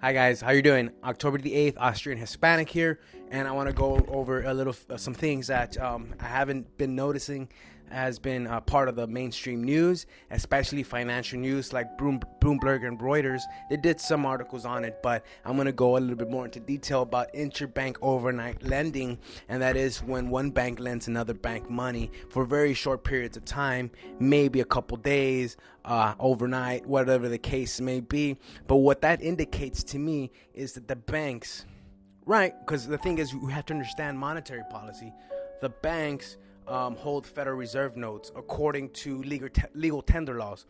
Hi guys, how you doing? October the 8th, Austrian Hispanic here, and I want to go over a little some things that I haven't been noticing has been part of the mainstream news, especially financial news like Bloomberg and Reuters. They did some articles on it, but I'm going to go a little bit more into detail about interbank overnight lending, and that is when one bank lends another bank money for very short periods of time, maybe a couple days, overnight, whatever the case may be. But what that indicates to me is that the banks, right, because the thing is, we have to understand monetary policy. The banks hold Federal Reserve notes according to legal tender laws.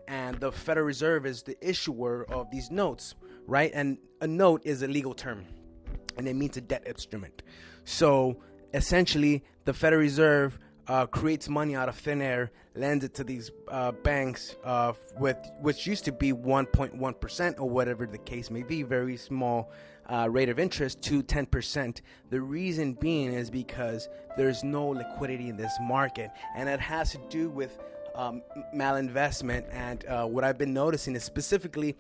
And the Federal Reserve is the issuer of these notes, right? And a note is a legal term, and it means a debt instrument. So essentially, the Federal Reserve creates money out of thin air, lends it to these banks with which used to be 1.1% or whatever the case may be, very small rate of interest to 10%. The reason being is because there's no liquidity in this market, and it has to do with malinvestment. And what I've been noticing is specifically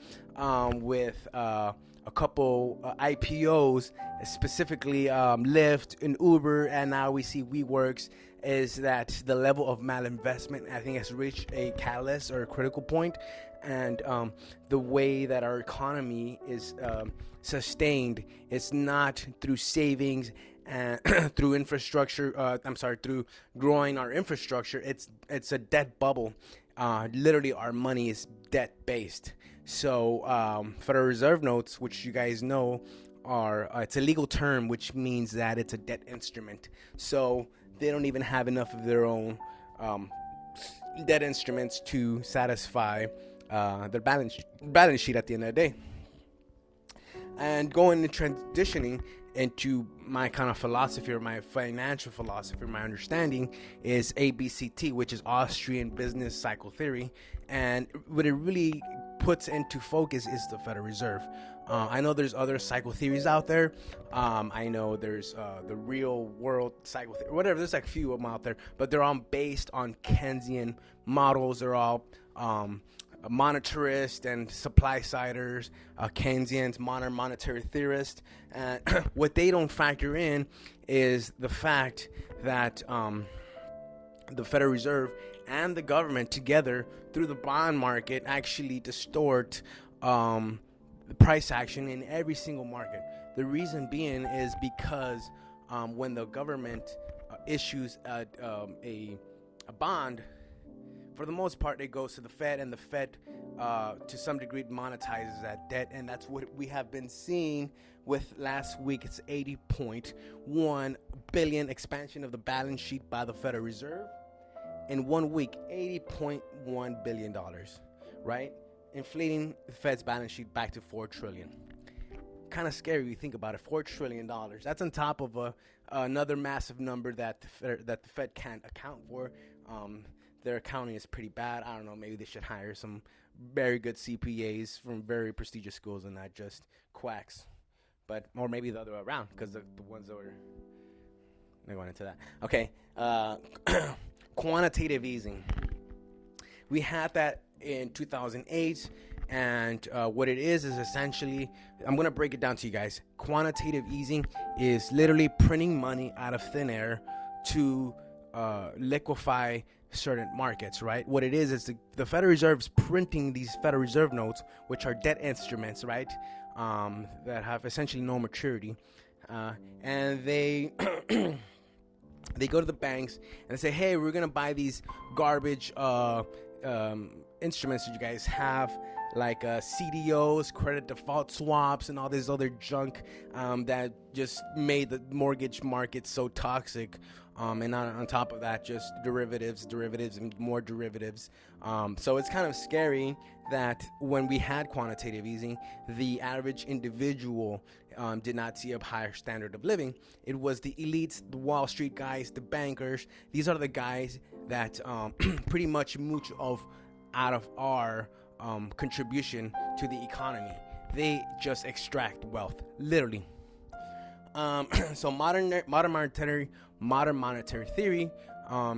with a couple IPOs, specifically Lyft and Uber, and now we see WeWorks, is that the level of malinvestment, I think, has reached a catalyst or a critical point. And the way that our economy is sustained, it's not through savings and through infrastructure. Through growing our infrastructure. It's a debt bubble. Literally, our money is debt based. So Federal Reserve notes, which you guys know, are it's a legal term, which means that it's a debt instrument. So they don't even have enough of their own debt instruments to satisfy their balance sheet at the end of the day. And going and transitioning into my kind of philosophy, or my financial philosophy, my understanding is ABCT, which is Austrian Business Cycle Theory. And what it really puts into focus is the Federal Reserve. I know there's other cycle theories out there. I know there's the real world cycle theory, whatever. There's like a few of them out there, but they're all based on Keynesian models. They're all monetarist and supply-siders, Keynesians, modern monetary theorists. And what they don't factor in is the fact that the Federal Reserve and the government together through the bond market actually distort the price action in every single market. The reason being is because when the government issues a bond, for the most part, it goes to the Fed, and the Fed, to some degree, monetizes that debt. And that's what we have been seeing with last week. It's 80.1 billion expansion of the balance sheet by the Federal Reserve. In 1 week, $80.1 billion, right? Inflating the Fed's balance sheet back to $4 trillion. Kind of scary if you think about it, $4 trillion. That's on top of another massive number that the Fed can't account for. Their accounting is pretty bad. I don't know, maybe they should hire some very good CPAs from very prestigious schools and not just quacks. Or maybe the other way around, because the ones that were... I'm going into that. Okay. Quantitative easing. We had that in 2008, and what it is essentially, I'm going to break it down to you guys. Quantitative easing is literally printing money out of thin air to liquefy certain markets, right? What it is the Federal Reserve is printing these Federal Reserve notes, which are debt instruments, right? That have essentially no maturity, and they they go to the banks and they say, hey, we're gonna buy these garbage instruments that you guys have, like CDOs, credit default swaps, and all this other junk that just made the mortgage market so toxic. And on top of that, just derivatives, and more derivatives. So it's kind of scary that when we had quantitative easing, the average individual did not see a higher standard of living. It was the elites, the Wall Street guys, the bankers. These are the guys that pretty much mooch out of our contribution to the economy. They just extract wealth, literally. So modern monetary theory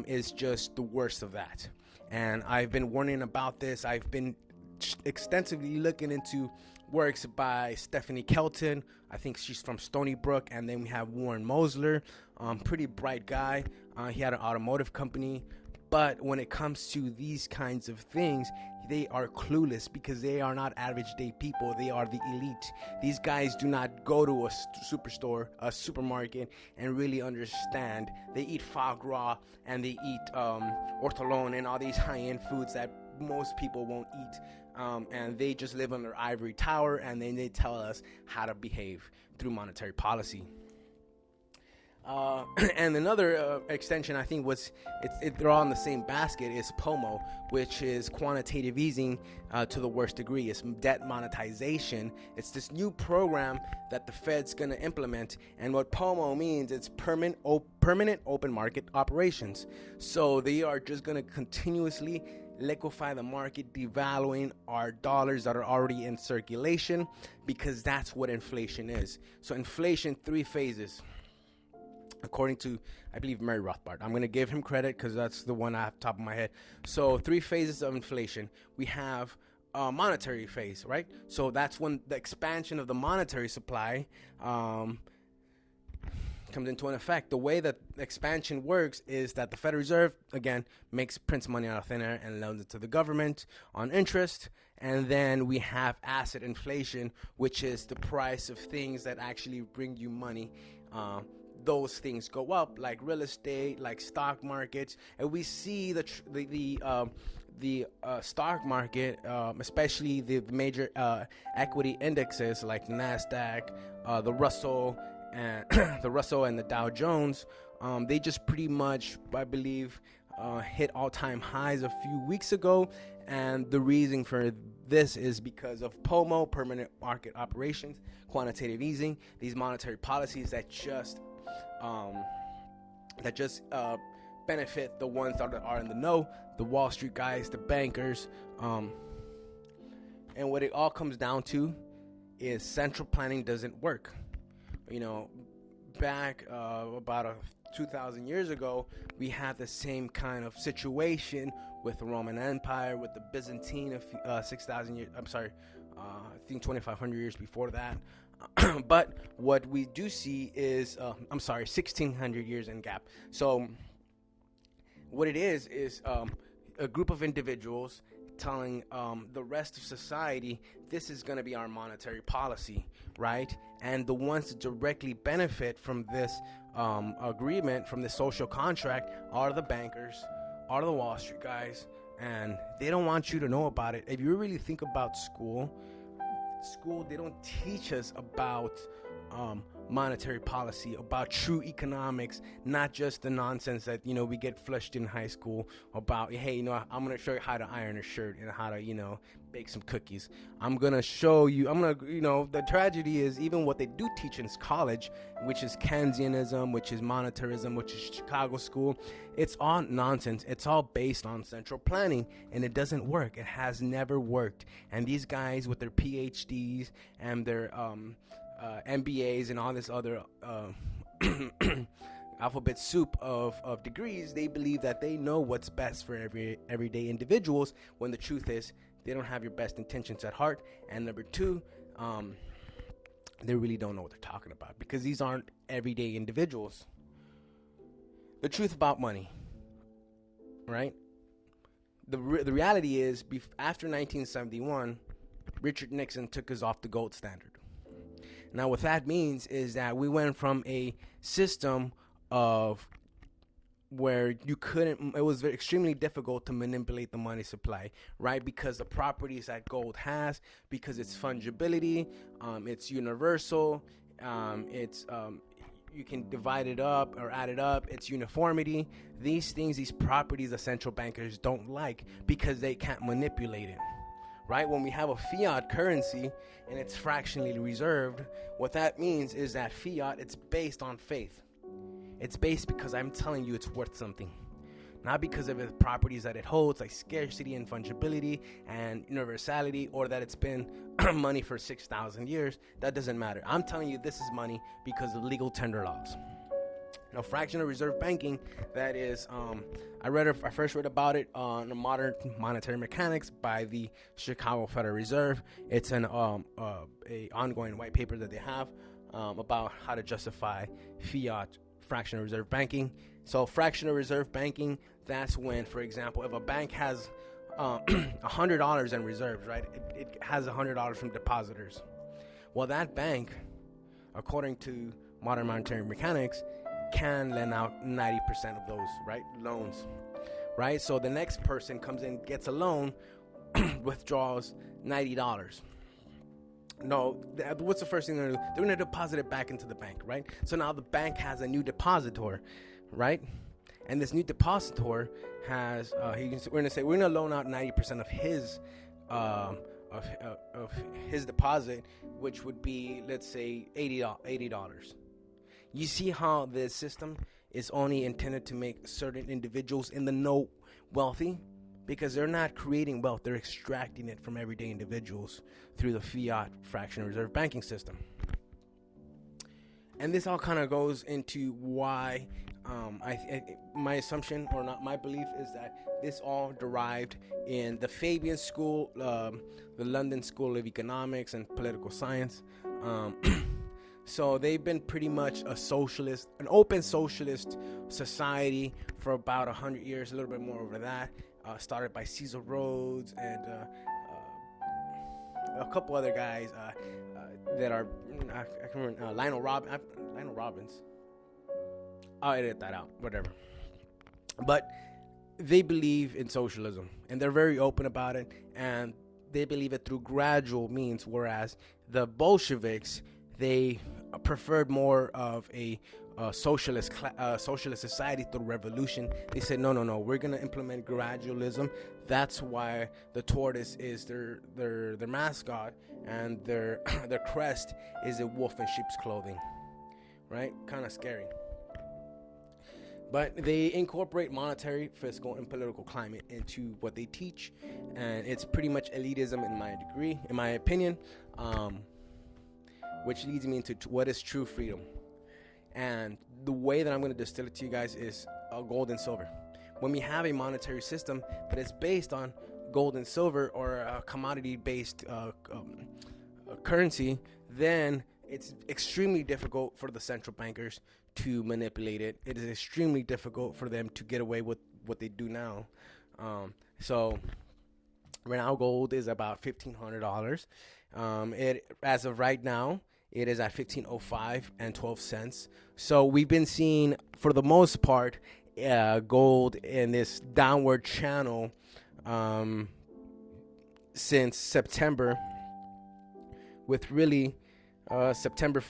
is just the worst of that. And I've been warning about this. I've been extensively looking into works by Stephanie Kelton. I think she's from Stony Brook. And then we have Warren Mosler, pretty bright guy. He had an automotive company. But when it comes to these kinds of things, they are clueless because they are not average day people. They are the elite. These guys do not go to a superstore, a supermarket, and really understand. They eat foie gras and they eat ortolan and all these high-end foods that most people won't eat. And they just live on their ivory tower, and then they tell us how to behave through monetary policy. And another extension, I think, they're all in the same basket, is POMO, which is quantitative easing to the worst degree. It's debt monetization. It's this new program that the Fed's going to implement. And what POMO means, it's permanent open market operations. So they are just going to continuously liquefy the market, devaluing our dollars that are already in circulation, because that's what inflation is. So inflation, 3 phases. According to, I believe, Murray Rothbard. I'm going to give him credit because that's the one I have top of my head. So 3 phases of inflation. We have a monetary phase, right? So that's when the expansion of the monetary supply comes into an effect. The way that expansion works is that the Federal Reserve, again, prints money out of thin air and loans it to the government on interest. And then we have asset inflation, which is the price of things that actually bring you money. Those things go up, like real estate, like stock markets, and we see the stock market, especially the major equity indexes like Nasdaq, the Russell, and the Dow Jones. They just pretty much, I believe, hit all-time highs a few weeks ago, and the reason for this is because of POMO, permanent market operations, quantitative easing, these monetary policies that just benefit the ones that are in the know, the Wall Street guys, the bankers, and what it all comes down to is central planning doesn't work. Back about 2,000 years ago, we had the same kind of situation with the Roman Empire, with the Byzantine 6,000 years. I think 2,500 years before that. But what we do see is 1,600 years in gap. So what it is a group of individuals telling the rest of society, this is going to be our monetary policy, right? And the ones that directly benefit from this agreement, from this social contract, are the bankers, are the Wall Street guys, and they don't want you to know about it. If you really think about school, they don't teach us about monetary policy, about true economics, not just the nonsense that we get flushed in high school about, hey, I'm gonna show you how to iron a shirt and how to bake some cookies. I'm gonna show you, the tragedy is even what they do teach in college, which is Keynesianism, which is monetarism, which is Chicago school, it's all nonsense. It's all based on central planning, and it doesn't work. It has never worked. And these guys with their PhDs and their MBAs and all this other alphabet soup of degrees, they believe that they know what's best for everyday individuals, when the truth is they don't have your best intentions at heart. And number 2, they really don't know what they're talking about, because these aren't everyday individuals. The truth about money, right? The reality is, after 1971, Richard Nixon took us off the gold standard. Now, what that means is that we went from a system of where it was extremely difficult to manipulate the money supply, right? Because the properties that gold has, because its fungibility, it's universal, you can divide it up or add it up, its uniformity. These properties that central bankers don't like because they can't manipulate it. Right? When we have a fiat currency and it's fractionally reserved, what that means is that fiat, it's based on faith. It's based because I'm telling you it's worth something, not because of the properties that it holds, like scarcity and fungibility and universality, or that it's been money for 6,000 years. That doesn't matter. I'm telling you this is money because of legal tender laws. Now, fractional reserve banking, that is, I first read about it on the Modern Monetary Mechanics by the Chicago Federal Reserve. It's an a ongoing white paper that they have about how to justify fiat fractional reserve banking. So, fractional reserve banking, that's when, for example, if a bank has $100 in reserves, right? It has $100 from depositors. Well, that bank, according to modern monetary mechanics, can lend out 90% of those, right, loans, right? So the next person comes in, gets a loan, withdraws $90. No, what's the first thing they're gonna do? They're gonna deposit it back into the bank, right? So now the bank has a new depositor, right? And this new depositor has, we're gonna loan out 90% of his, of his deposit, which would be, let's say, $80. You see how this system is only intended to make certain individuals in the know wealthy, because they're not creating wealth, they're extracting it from everyday individuals through the fiat fractional reserve banking system. And this all kind of goes into why my assumption, or not my belief, is that this all derived in the Fabian School, the London School of Economics and Political Science. So they've been pretty much a socialist, an open socialist society for about 100 years, a little bit more over that. Started by Cecil Rhodes and a couple other guys that are, I can remember, Lionel Robbins. I'll edit that out, whatever. But they believe in socialism, and they're very open about it, and they believe it through gradual means, whereas the Bolsheviks, they preferred more of a socialist society through revolution. They said, no, we're going to implement gradualism. That's why the tortoise is their mascot, and their crest is a wolf in sheep's clothing, right? Kind of scary. But they incorporate monetary, fiscal, and political climate into what they teach, and it's pretty much elitism in my opinion, which leads me into what is true freedom. And the way that I'm going to distill it to you guys is gold and silver. When we have a monetary system that is based on gold and silver, or a commodity-based currency, then it's extremely difficult for the central bankers to manipulate it. It is extremely difficult for them to get away with what they do now. So right now, gold is about $1,500. It, as of right now, it is at $15.05 and 12 cents. So we've been seeing, for the most part, gold in this downward channel since September, with really September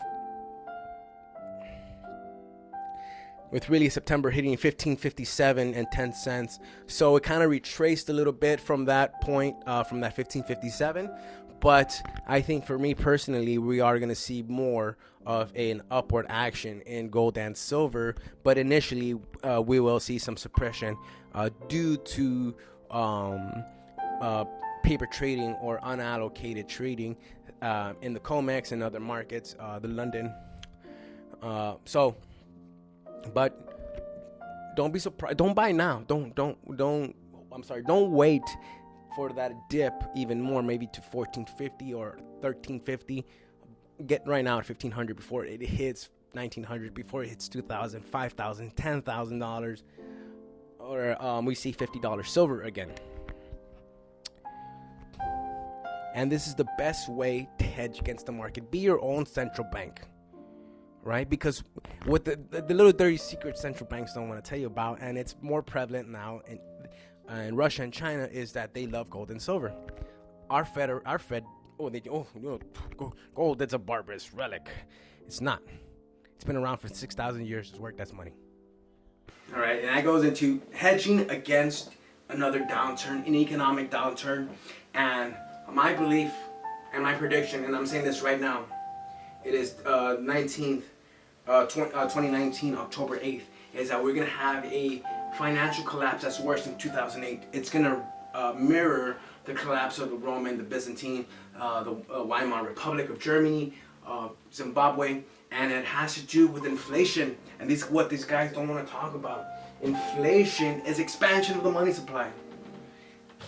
hitting $15.57 and 10 cents. So it kind of retraced a little bit from that point, from that $15.57. But I think for me personally, we are going to see more of an upward action in gold and silver. But initially, we will see some suppression due to paper trading or unallocated trading in the COMEX and other markets, the London. But don't be surprised. Don't buy now. Don't wait for that dip even more, maybe to 1450 or 1350. Get right now at 1500 before it hits 1900, before it hits 2000, 5000, $10,000, or we see $50 silver again. And this is the best way to hedge against the market. Be your own central bank, right? Because what the little dirty secret central banks don't want to tell you about, and it's more prevalent now in Russia and China, is that they love gold and silver. Our Fed, gold, that's a barbarous relic. It's not. It's been around for 6,000 years. It's worth that money. All right, and that goes into hedging against another downturn, an economic downturn. And my belief and my prediction, and I'm saying this right now, it is 2019, October 8th, is that we're going to have a financial collapse that's worse than 2008. It's going to mirror the collapse of the Roman, the Byzantine, the Weimar Republic of Germany, Zimbabwe, and it has to do with inflation. And this is what these guys don't want to talk about. Inflation is expansion of the money supply.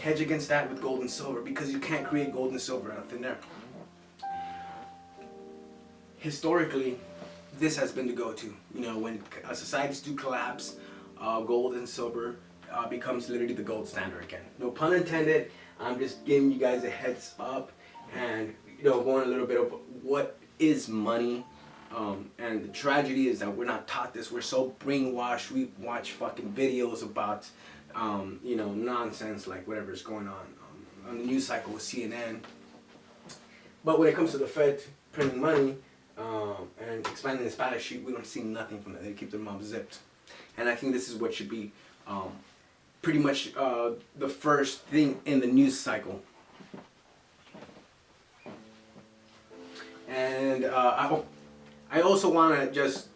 Hedge against that with gold and silver, because you can't create gold and silver out of thin air. Historically, this has been the go-to. You know, when societies do collapse, gold and silver becomes literally the gold standard again. No pun intended. I'm just giving you guys a heads up, and going a little bit of what is money. And the tragedy is that we're not taught this. We're so brainwashed. We watch fucking videos about nonsense like whatever's going on the news cycle with CNN. But when it comes to the Fed printing money and expanding its balance sheet, we don't see nothing from that. They keep their mouth zipped. And I think this is what should be pretty much the first thing in the news cycle. And I also want to just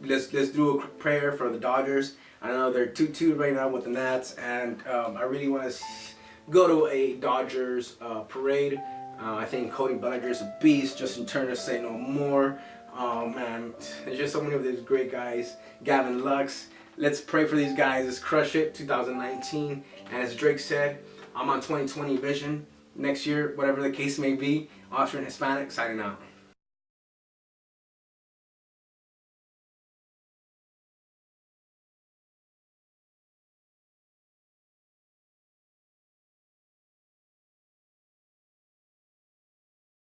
let's do a quick prayer for the Dodgers. I know they're 2-2 right now with the Nats, and I really want to go to a Dodgers parade. I think Cody Bellinger's a beast. Justin Turner, say no more. Man, there's just so many of these great guys. Gavin Lux. Let's pray for these guys. Let's crush it 2019. And as Drake said, I'm on 2020 vision. Next year, whatever the case may be, Austrian Hispanic, signing out.